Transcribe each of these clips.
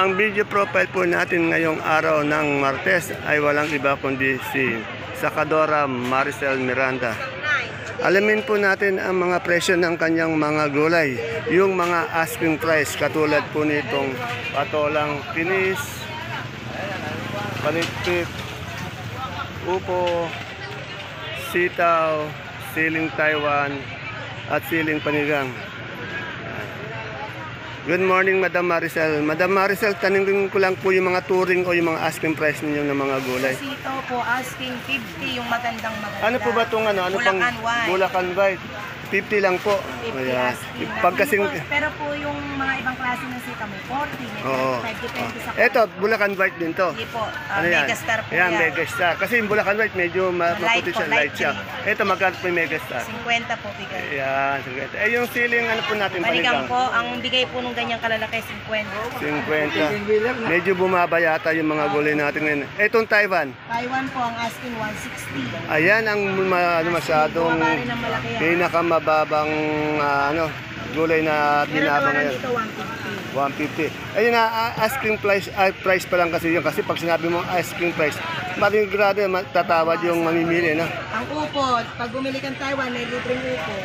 Ang video profile po natin ngayong araw ng Martes ay walang iba kundi si Sakadora Maricel Miranda. Alamin po natin ang mga presyo ng kanyang mga gulay. Yung mga asking price katulad po nitong patolang kinis, palikpik, upo, sitaw, siling Taiwan at siling panigang. Good morning, Madam Maricel. Madam Maricel, tanungin ko lang po yung mga touring o yung mga asking price ninyo ng mga gulay. Sitaw po, asking 50 yung maganda. Ano po ba itong ano? Bulacan White. Bulacan White. 50 lang po. 50 Ayan. asking. Pag kasing... Pero po yung mga ibang klase ng sitaw may 40, may 35, depende sa... Ito, Bulacan White din to. Hindi po, Ano yan? Megastar po Ayan, yan. Megastar. Kasi yung Bulacan White medyo maputi siya, light siya. green. Ito, magkano po yung Megastar? 50 po bigay. Ayan, 50. Yung siling ano po natin, Panigang po, ang bigay po nung ganyang kalalaki 50. 50. Medyo bumaba yata yung mga gulay natin ngayon. Itong Taiwan. Taiwan po ang asking 160. Ayan ang masyadong Bumaba rin ng malaki yan. pinakamababang gulay na Pero binaba ito ngayon. dito 150. 150. Ayun na, asking price pa lang kasi yun. Kasi pag sinabi mo asking price, matigurado tatawad yung mamimili, no? Ang upo, pag bumili kang Taiwan, may libreng upo.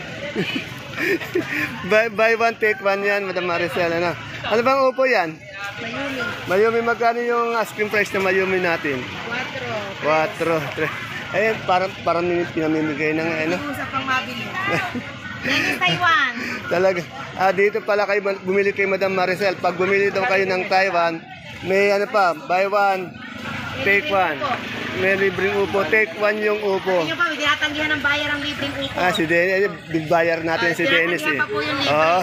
Buy one, take one yan, Madam Maricel, ano? Ano bang upo yan? Mayumi, Mayumi, magkano yung asking price na Mayumi natin? 4. 4. Ayun, parang pinamimigay ng ano? Usap pang mabili. Yan yung Taiwan. Talaga. Dito pala kayo bumili kay Madam Maricel. Pag bumili daw kayo ng Taiwan, may ano pa, buy one, take one. May libreng upo, take one yung upo. Ano pa, tinatanggihan ng bayar ang libreng upo. Si Dennis, big buyer natin si Dennis eh. Tinatanggihan pa po yung libre. Oo.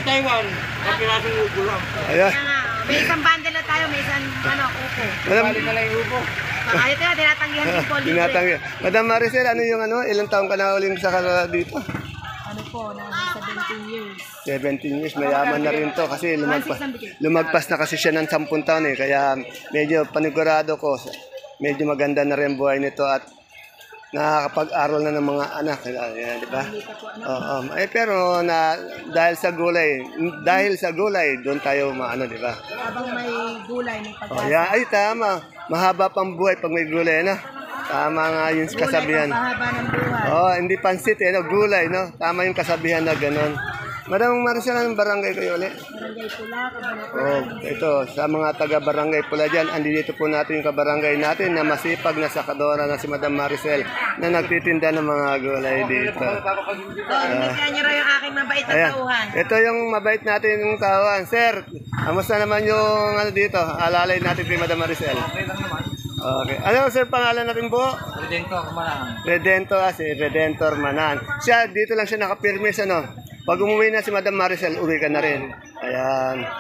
Taiwan, kapirasong upo lang. Ayan. Kaya nga, may isang bundle na tayo, may isang upo. Madam, Balik na lang yung upo. Ayun tayo, tinatanggihan din po libre. tinatanggi. Madam Maricel, ano yung ano? Ilang taong ka na uling sa dito? Ano po, nasa 17 years. 17 years, mayaman na rin to kasi lumagpas na kasi siya ng 10 taon eh. Kaya medyo panigurado ko, medyo maganda na rin buhay nito at nakakapag-aral na ng mga anak. Kaya, di ba? Oo. Pero dahil sa gulay, doon tayo maano, di ba? Habang may gulay, may pag-asa. Yeah, ay tama. Mahaba pang buhay pag may gulay, no? Tama nga yung kasabihan. Gulay, pahaba ng buhay. Hindi pansit, no? Gulay, no? Tama yung kasabihan na gano'n. Madam Maricel, anong barangay kayo ulit? Barangay Pula, Cabanatuan. Ito, sa mga taga-barangay Pula dyan, andito po natin yung kabarangay natin na masipag na sakadora na si Madam Maricel na nagtitinda ng mga gulay dito. Tingnan niyo raw yung aking mabait na Ayan. tauhan. Ito yung mabait natin yung kawan. Sir, kamusta naman yung ano dito? Alalay natin kay Madam Maricel. Okay lang naman. Okay. Ano sir, pangalan natin po? Redentor, kumalangan. Redentor, si Redentor Manan. Siya, dito lang siya nakapirme sa no. Pag umuwi na si Madam Maricel, uwi ka na rin. Ayan.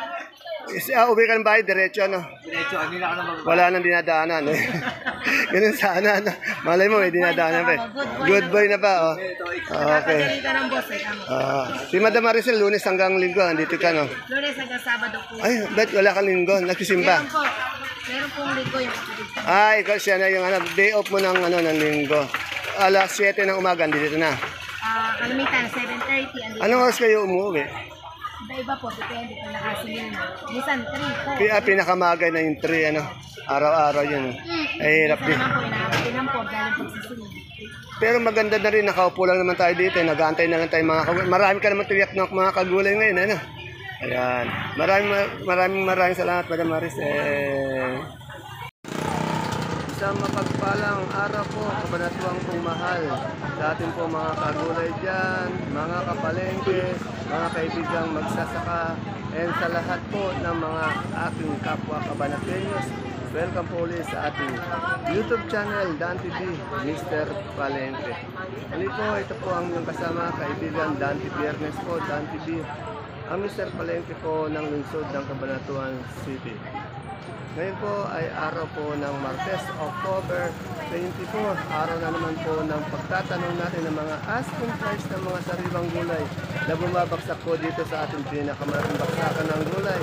Uwi ka ng bahay, diretso ano. Diretso, hindi na ako na Wala nang dinadaanan. Eh. Ganun sana. No? Malay mo, may dinadaanan pa. Good boy na pa. Oh. Okay. Pagaling ka ng boss eh. Tama. Si Madam Maricel, Lunes hanggang Linggo, andito ka no. Lunes hanggang Sabado po. Ay, bet wala kang Linggo, nagsisimba. Meron po. Meron pong linggo yung kapatid. Ikaw siya na yung ano, day off mo ng ano ng Linggo. Alas 7 ng umaga, dito na. Kalamitan, 7:30. Andito. Anong oras kayo umuwi? Iba-iba po, depende kung nakasilin na. Minsan, 3 po. Pinakamagay na yung 3, ano, araw-araw yun. Ay, hirap din. Minsan naman po, inaakatinan po, dahil pagsisilin. Pero maganda na rin, nakaupo lang naman tayo dito. Nag-aantay na lang tayo mga kagulay. Marami ka naman tiyak ng mga kagulay ngayon, ano? Ayan. Maraming salamat, Madam Maricel. Isang mapagpalang araw po, kabanatuang pong mahal sa ating po mga kagulay dyan, mga kapalengke, mga kaibigang magsasaka, and sa lahat po ng mga aking kapwa kabanatenyos. Welcome po ulit sa ating YouTube channel, Dan TV, Mr. Palengke. Hali po, ito po ang inyong kasama, kaibigan Dan TV Biernes po, Dan TV, ang Mr. Palengke po ng lungsod ng Cabanatuan City. Ngayon po ay araw po ng Martes, October 24. Araw na naman po ng pagtatanong natin ng mga asking price ng mga sariwang gulay na bumabagsak po dito sa ating pinakamalaking baksakan ng gulay.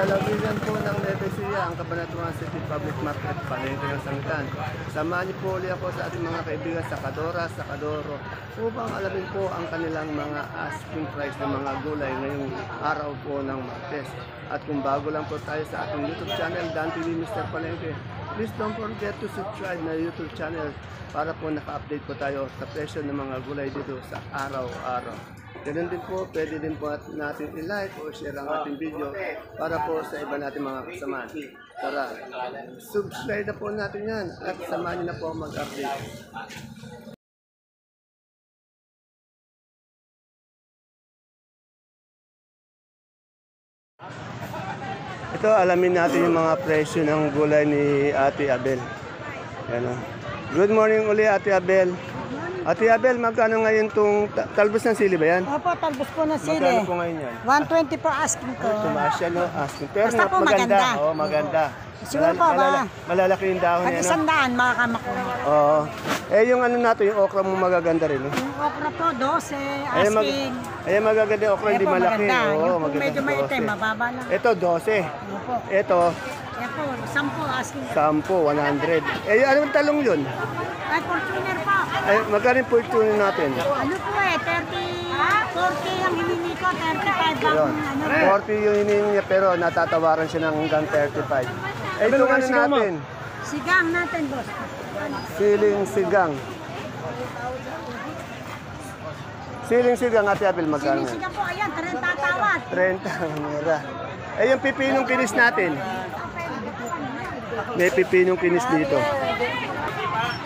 lalawigan po ng Nueva Ecija, ang Cabanatuan City Public Market, palengke ng Sangitan. Samahan niyo po ulit ako sa ating mga kaibigan sa Kadora, sa Kadoro, upang alamin po ang kanilang mga asking price ng mga gulay ngayong araw po ng Martes. At kung bago lang po tayo sa ating YouTube channel, Dan TV Mr. Palengke, please don't forget to subscribe na YouTube channel para po naka-update po tayo sa presyo ng mga gulay dito sa araw-araw. Ganun din po, pwede din po natin i-like o share ang ating video para po sa iba natin mga kasama. Tara, subscribe na po natin yan at samahan niyo na po mag-update. Ito, alamin natin yung mga presyo ng gulay ni Ate Abel. Yan, good morning uli, Ate Abel. Ate Abel, magkano ngayon itong talbos ng sili ba yan? Opo, talbos po na sili. Magkano po ngayon yan? 120 po asking ko. Tumaas siya, no? Asking. Pero Basta po maganda. Oo, maganda. Siguro po ba? Malalaki yung dahon Pag niya, no? 100, makakama ko. Oo. Eh, yung ano natin, yung okra mo magaganda rin, no? Yung okra po, 12 Ayan, asking. Ayan, magaganda yung okra, hindi Ayan po, malaki. maganda. Oo, Yung po maganda. medyo may 12. itim, mababa lang. Ito, 12. Opo. Ito, Ayan po, 10 asking. 10, 100. Eh, anong talong yun? Ay, Fortuner po. Ay, magkano po ito natin? Ano po 40 ang hiningi ko, 35 Ayun. ang 40 yung hinihingi niya, pero natatawaran siya ng hanggang 35. Eh, ito ano natin? Sigang natin, boss. Siling sigang. Siling sigang, Ate Abel, magkano? Sigang po, ayan, 30 tawad. 30, mura. Eh, yung pipinong kinis natin. May pipinong kinis dito.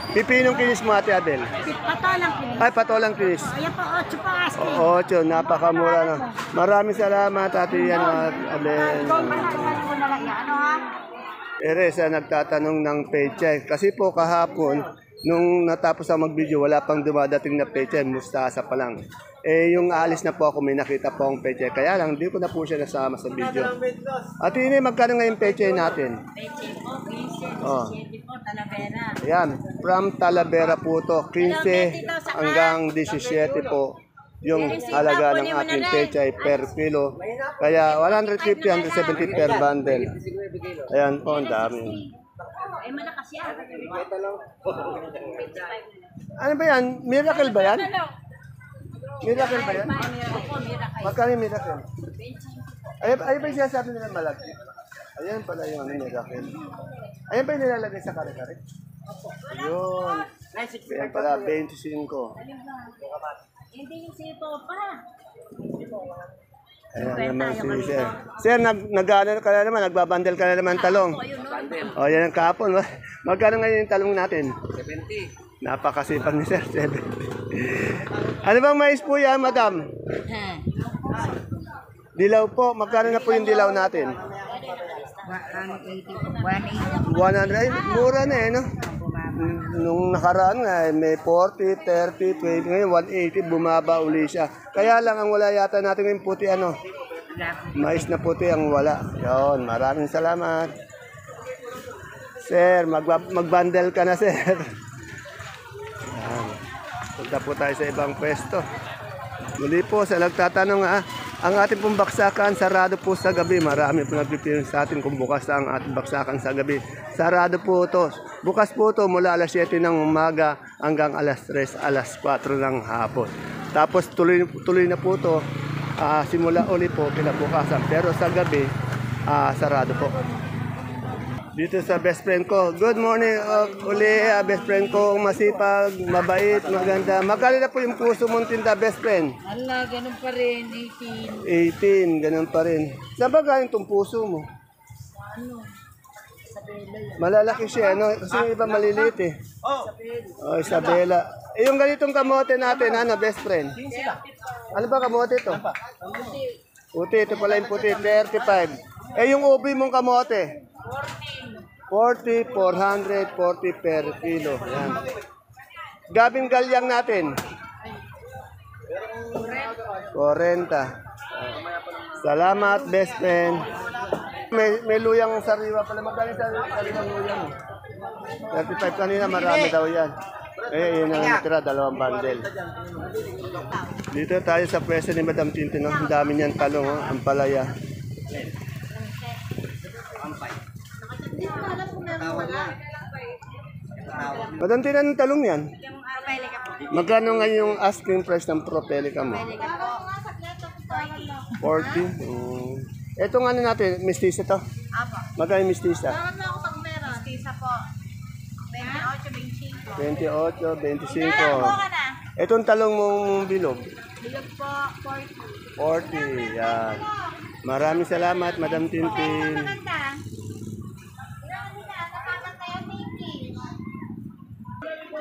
Pipinong kinis mo, Ate Abel. Patolang po. Ay, patolang kinis. Ayan po, 8 po asking. 8, napakamura na. Maraming salamat, Ate Abel. Ano ha? Eresa nagtatanong ng pechay. Kasi po kahapon, nung natapos ako mag-video, wala pang dumadating na pechay, mustasa pa lang. Eh, yung alis na po ako, may nakita po akong pechay. Kaya lang, hindi ko na po siya nasama sa video. At ini, magkano ngayon pechay natin? Peche po, 15, Oh. 17 po, Talavera. Yan, from Talavera po to, 15 hanggang 17 po yung halaga ng ating pechay per kilo. Kaya 150, 170 per bundle. Ayan po, ang dami. Ay, malakas yan. Ano ba yan? Miracle ba yan? Miracle ba yan? Magkano yung miracle? Ay ba yung sinasabi nila malaki? Ayan pala yung miracle. Ayan ba yung nilalagay sa kare-kare? Ayun. Ayan pala, 25. Hindi yung sito pa. Ayan naman si Sir. Sir, nag-ano ka na naman, nagbabandel ka na naman talong. O, yan ang kapon. Magkano ngayon yung talong natin? 70. Napakasipag ni Sir, 70. Ano bang mais po yan, madam? Dilaw po. Magkano na po yung dilaw natin? 100. Ay, mura na eh, no? Nung nakaraan nga, may 40, 30, 20, ngayon 180, bumaba uli siya. Kaya lang, ang wala yata natin yung puti, ano? Mais na puti ang wala. Yun, maraming salamat. Sir, mag-bundle ka na, sir. Yan. Punta po tayo sa ibang pwesto. Muli po, sa nagtatanong ang ating pong baksakan, sarado po sa gabi. Marami po nagpipilin sa atin kung bukas ang ating baksakan sa gabi. Sarado po ito. Bukas po ito mula alas 7 ng umaga hanggang alas 3, alas 4 ng hapon. Tapos tuloy na po ito. Simula uli po kinabukasan. Pero sa gabi, sarado po. Dito sa best friend ko. Good morning uli, best friend ko. Masipag, mabait, maganda. Magkano na po yung puso mong tinda, best friend? Ala, ganun pa rin, 18. 18, ganun pa rin. Saan ba galing itong puso mo? Ano? Isabela yan. Malalaki siya, no? Kasi yung iba maliliit eh. Oh, Isabela. Eh, yung ganitong kamote natin, ano, best friend? Ano ba kamote ito? Puti, ito pala yung puti, 35. Eh, yung ubi mong kamote? 40, 440 per kilo. Yan. Gabing galyang natin? 40. Salamat, best friend. May luyang sariwa pala. Magkano sariwang luyang? 35 kanina, marami daw yan. Eh, yun ang natira, 2 bundle. Dito tayo sa pwesto ni Madam Tintin. Ang dami niyan talong, ang palaya. Madam, tinanong talong yan. Yung Propelica po. Magkano ngayon yung asking price ng Propelica mo? Propelica po. 40. Ito nga natin, mistisa to. Apo. Magkano yung mistisa? Mestiza po. 28, 25. 28, 25. Buka na. Itong talong mong bilog. Bilog po, 40. 40. Yan. Maraming salamat, Madam Tintin. Maganda.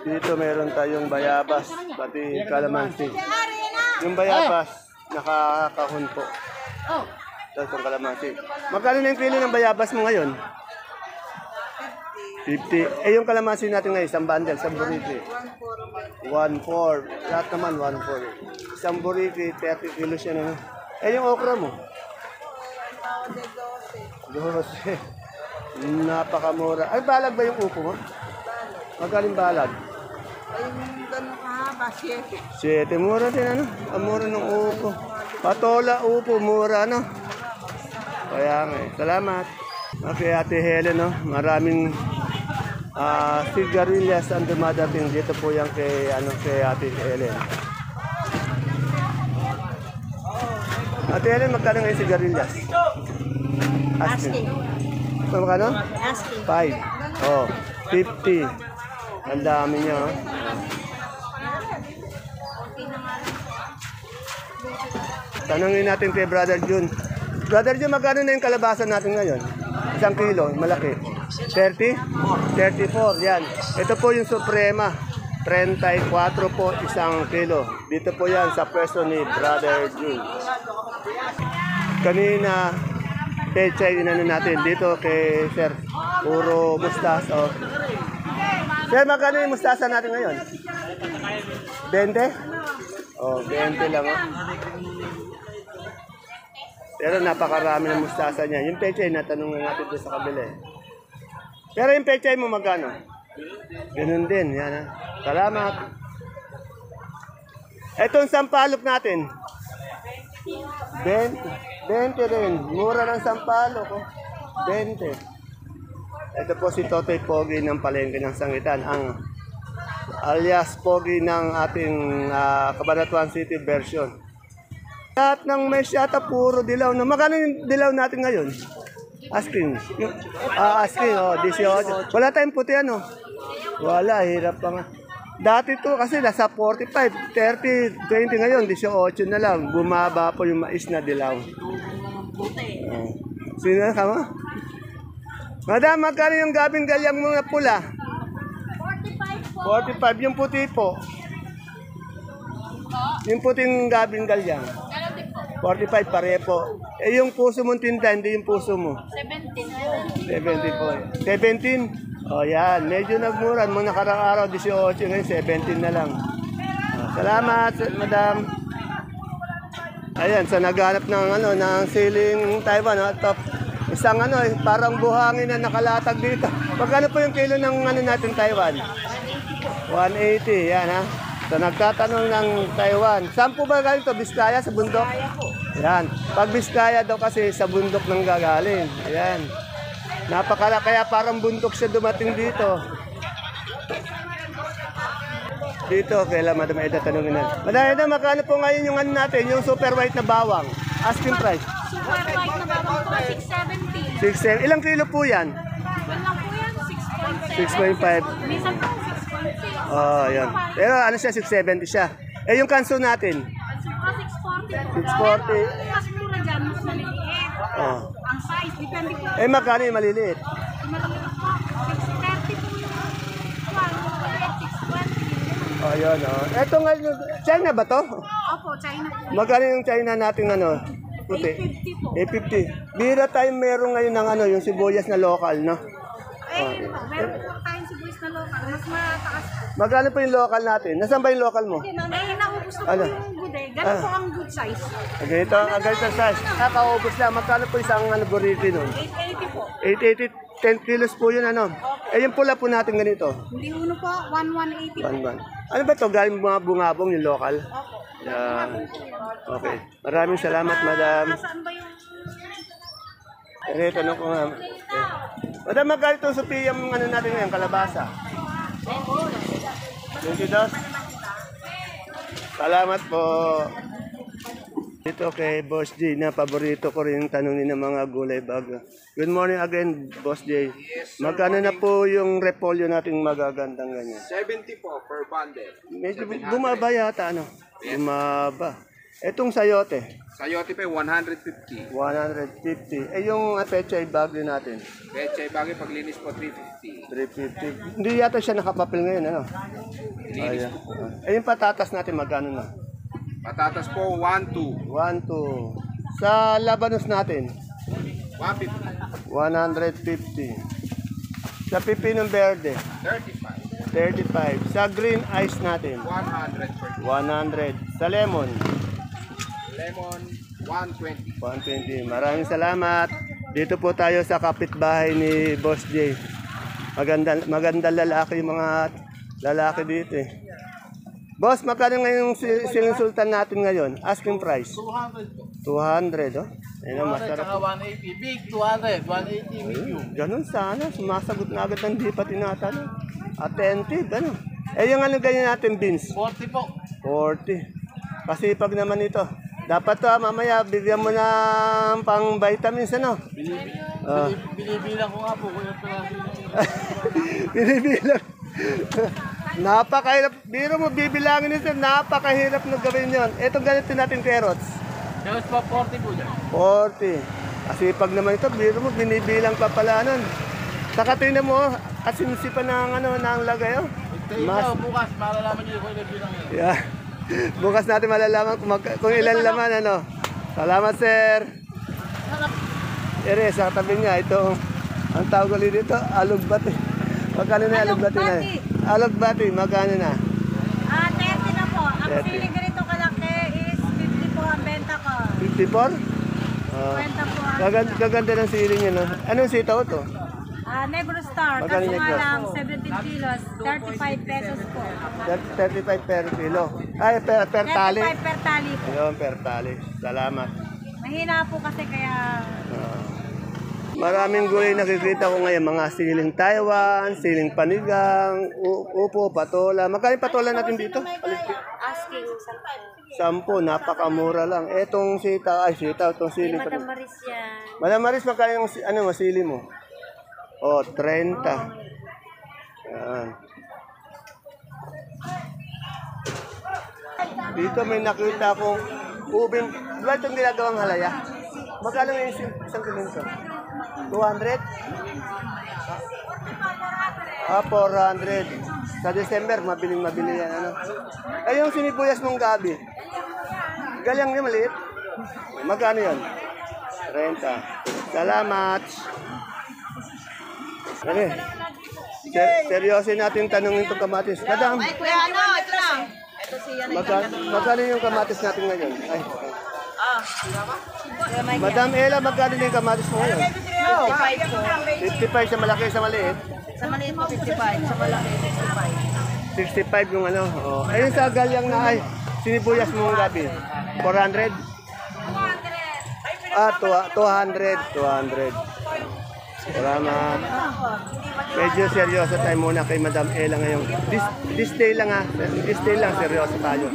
Dito meron tayong bayabas, pati kalamansi. Yung bayabas, nakakahon po. Oh. Tapos yung kalamansi. Magkano na yung kilo ng bayabas mo ngayon? 50. Eh yung kalamansi natin ngayon, isang bundle, isang buriti. 1.4. Lahat naman 1.4. Isang buriti, 30 kilos yan. Ano? Eh yung okra mo? 12. Napakamura. Ay, balag ba yung upo mo? Magaling balag? Ay, gano'n kahaba, 7. 7. Mura din ano? Ang mura ng upo. Patola upo, mura ano? Kaya nga eh. Salamat. Okay, Ate Helen, no? Maraming sigarilyas ang dumadating. Dito po yan kay, kay Ate Helen. Ate Helen, magkano ngayon sigarilyas? Asking. Magkano? Asking. 5. Oh, 50. Ang dami niya, oh. Tanungin natin kay Brother Jun. Brother Jun, magkano na yung kalabasan natin ngayon? 1 kilo, malaki. 30? 34, yan. Ito po yung Suprema. 34 po 1 kilo. Dito po yan sa pwesto ni Brother Jun. Kanina, pechay inano natin dito kay Sir. Puro mustasa. Oh. Sir, magkano yung mustasa natin ngayon? 20? Oh, 20 lang. Oh. Pero napakarami ng mustasa niya. Yung pechay, natanong na natin doon sa kabila. Pero yung pechay mo magkano? Ganun din. Yan, ha? Salamat. Itong sampalok natin. 20 rin. Mura ng sampalok. Oh. 20. Ito po si Totoy Pogi ng Palengke ng Sangitan. Ang alias Pogi ng ating Cabanatuan City version. Lahat ng mesh yata puro dilaw. Magkano yung dilaw natin ngayon? Asking. Asking, 18. Wala tayong puti, ano? Wala, hirap pa nga. Dati to kasi nasa 45, 30, 20 ngayon, 18 na lang. Bumaba po yung mais na dilaw. Sino ka mo? Madam, magkano yung gabing galyang mga pula? 45 po. 45, yung puti po. Yung puting gabing galyang. 45 pare po. Eh yung puso mong tinda, hindi yung puso mo. 17. 70 po. 17? O yan, medyo nagmura. Mga nakarang araw, 18, ngayon 17 na lang. Salamat, madam. Ayan, sa naghanap ng, ng siling Taiwan. Top. Isang parang buhangin na nakalatag dito. Magkano po yung kilo ng natin Taiwan? 180, yan ha. So nagtatanong ng Taiwan. Saan po ba galing to? Biskaya sa bundok? Yan. Pag Biskaya daw kasi sa bundok nang gagaling. Ayan. Napakala, kaya parang bundok siya dumating dito. Dito, kailan Madam Eda tanongin na. Madam Eda, magkano po ngayon yung natin, yung super white na bawang? Asking price. Super white na bawang po, 670. 6, ilang kilo po yan? Yan lang po yan, 6.7. 6.5. Minsan po, 6.6. Oh, yan. Pero siya, 670 siya. Eh, yung kanso natin? Kanso po, 640 po. 640. Mas mura dyan, mas maliliit. Oh. Ang size, depende po. Eh, magkano yung maliliit? Yung maliliit po, 630 po yung maliit, 620. Oh, yun, oh. Eto nga, China ba to? Opo, China po. Magkano yung China natin, puti? 850 po. 850. Bira tayo meron ngayon ng yung sibuyas na local, no? Meron po tayong sibuyas na local, mas mataas po. Magkano po yung local natin? Nasaan ba yung local mo? Naubos na po Ano? yung good eh. Ganun po ang good size. Ganito, ganito size. Kaubos lang. Magkano po isang burrito nun? 880 po. 880, 10 kilos po yun, Eh, yung pula po natin ganito. Hindi uno po, 1180 po. Banban. Ano ba to? Galing mga bungabong yung local? Opo. Yan. Okay. Maraming salamat, madam. Nasaan ba yung... Tanong ko nga. Madam, magkano itong Sophia yung ano natin ngayon, kalabasa? 22. Salamat po. Dito kay Boss J na paborito ko rin yung tanongin ng mga gulay baga. Good morning again, Boss J. Magkano na po yung repolyo nating magagandang ganyan? 70 po per bundle. Medyo bumaba yata, ano? Bumaba. Etong sayote, Sayote pa 150. 150. Eh yung pechay bagyo natin, Pechay bagay paglinis po 350. 350. Hindi yata siya nakapapil ngayon, ano? Linis Ayan. po. Eh yung patatas natin magkano na? Patatas po 12. 1, 2. Sa labanos natin, 150. 150. Sa pipinong verde, 35. 35. Sa green ice natin, 100 per 100. Sa lemon, lemon 120. 120. Maraming salamat. Dito po tayo sa kapitbahay ni Boss J. Maganda lalaki yung mga lalaki dito eh. Boss, magkano ngayon yung siling sultan natin ngayon? Asking price? 200 po. 200, oh. Ayun ang 200 masarap. saka 180. Big 200. 180 medium. Ganun sana. Sumasagot na agad ng di pa tinatanong. Attentive, ano? Eh, yung ano ganyan natin, beans? 40 po. 40. Kasi pag naman ito, dapat to mamaya bigyan mo ng pang vitamins, ano? Binibilang ko nga po kung yung pala. Binibilang. Napakahirap. Biro mo, bibilangin nito. Napakahirap na gawin yon. Ito ganito natin carrots. Tapos pa 40 po dyan. 40. Kasi pag naman ito, biro mo, binibilang pa pala nun. Saka tingnan mo, kasinsipan ng, ano, ng lagay, oh. Mas bukas, malalaman niyo kung ilang bilang yun. Yeah. Bukas natin malalaman kung ilan laman, ano. Salamat, sir. Ere, sa tabi niya, ito, ang tawag ulit dito, alugbati. Magkano na alugbati na? Alugbati, magkano na? 30 na po. Ang 30. siling ganito kalaki is 50 po ang benta ko. 54? 50 po ang Gaganda ng siling niya, no? Anong sitaw to? Negro Star. Magkano Kaso nga Negro? lang 17 kilos. 35 pesos po. 35 per kilo. Ay, per tali. 35 per tali po. Ayun, per tali. Salamat. Mahina po kasi kaya Maraming gulay nakikita ko ngayon. Mga siling Taiwan, siling panigang, upo, patola. Magkano yung patola natin dito? asking 10, napakamura lang. Etong sitaw, itong siling. Matamaris yan. Madam Maris, magkano yung sili mo? Oh, 30. Yan. Dito may nakita akong ubing. Diba itong ginagawang halaya? Magkano yung isang kilinto? 200? 400. Sa December, mabiling-mabili yan. Ano? Ay, yung sinibuyas mong gabi. Galyang niya maliit. Magkano yan? 30. Salamat. Ano eh? Seryosin natin tanongin itong kamatis. Madam, Kuya, ano? Ito na. Ito siya magkano yung kamatis natin ngayon? Ay, Madam Ella, magkano na yung kamatis mo ngayon? 55 po. 55 sa malaki, sa maliit. Sa maliit po 55. Sa malaki 65. 65 yung ano. Oh. Ayun sa galyang na ay, sinibuyas mo ng gabi. 400? 200. Salamat. Medyo seryoso tayo muna kay Madam Ella ngayon. This day lang ha. This day lang, seryoso tayo.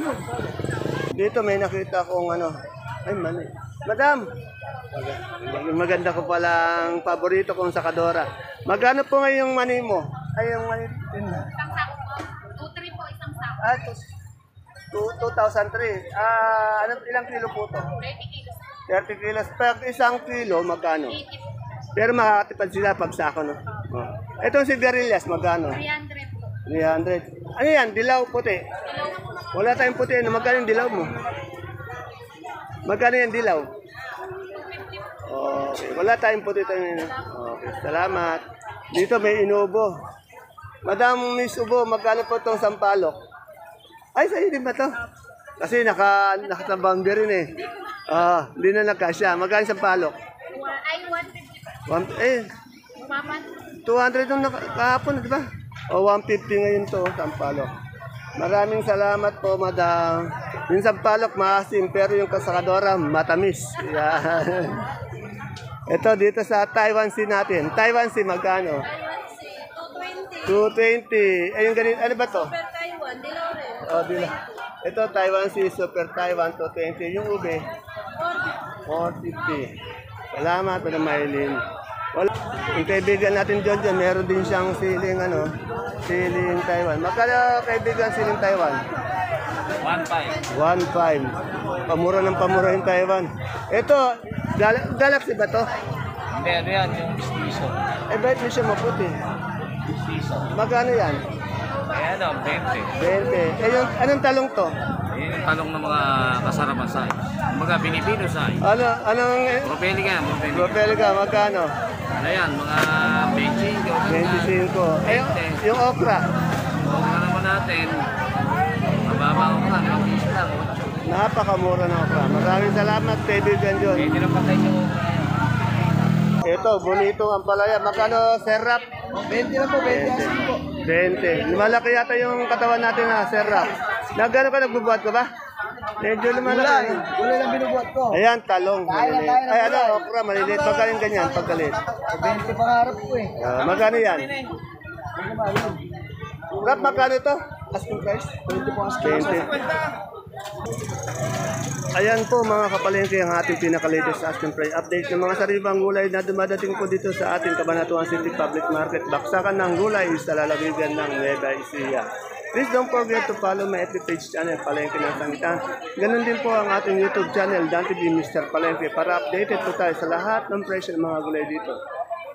Dito may nakita akong ano. Ay, mali. Madam! Maganda ko palang paborito kong sakadora. Magkano po ngayon yung mani mo? Ay, yung mani. Isang sako po. 2-3 po isang sako. 2003. Ilang kilo po to? 30 kilos. 30 kilos. Pag isang kilo, magkano? 80 po. Pero makakatipad sila pag sako, no? Oh. Itong sigarilyas, magkano? 300 po. 300. Ano yan? Dilaw, puti. Hello po. Wala tayong puti. Ano, magkano yung dilaw mo? Magkano yung dilaw? Okay. Wala tayong puti tayo. Okay. Salamat. Dito may inubo. Madam Miss Ubo, magkano po itong sampalok? Ay, sa'yo din ba ito? Kasi nakatabangga rin eh. Hindi na nagkasya. Magkano yung sampalok? Ay, 150. Mama. 200 yung kahapon, di ba? O 150 ngayon to, sampalok. Maraming salamat po, madam. Yung sampalok maasim, pero yung kasakadora matamis. Yan. Ito, dito sa Taiwan Sea natin. Taiwan Sea, magkano? 220. Ayun, ganito. Ano ba to? Taiwan, dilaw rin. Oh, dila. Ito, Taiwan Sea, Super Taiwan, 220. Yung ube, 450. Salamat, Madam Maylin. Wala. Yung kaibigan natin John, meron din siyang siling, siling Taiwan. Magkano kaibigan siling Taiwan? 1.5. 1.5. Pamura ng pamura yung Taiwan. Ito, Galaxy ba to? Hindi, ano yan, yung pistiso. Eh, bakit mo siya maputi? Pistiso. Magkano yan? Kaya ano, 20. 20. Eh, yung, anong talong to? Yun yung talong ng mga kasarapan size. Mga binibino size. Anong Propelica, propelica. Propelica, magkano? Ano yan, mga 25. 25. Eh, yung okra? Okra naman natin. Mababa okra, 1 piso lang. Napakamura ng okra. Maraming salamat, kaibigan John. Pwede lang patay yung okra yan. Ito, bonito ang palaya. Magkano, Serap? 20 lang po, 20 po. 20. Malaki yata yung katawan natin na Serap. Nagano ka, nagbubuhat ka ba? Medyo lumalaki. Gulay lang binubuhat ko. Ayan, talong. Maliliit. Ay, ano, okra, maliliit. Magkano yung ganyan, pagkalit? 20 pangarap ko eh. Magkano yan? Rap, magkano ito? Asking price? 20 po asking. 20. Ayan po mga kapalengke ang ating pinaka-latest asking price update ng mga sariwang gulay na dumadating po dito sa ating Cabanatuan City Public Market. Baksakan ng gulay sa lalawigan ng Nueva Ecija. Please don't forget to follow my FB page channel, Palengke ng Sangitan. Ganun din po ang ating YouTube channel, Dan TV Mr. Palengke, para updated po tayo sa lahat ng presyo ng mga gulay dito.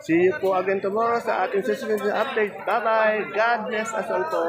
See you po again tomorrow sa ating susunod na update. Bye-bye! God bless us all po!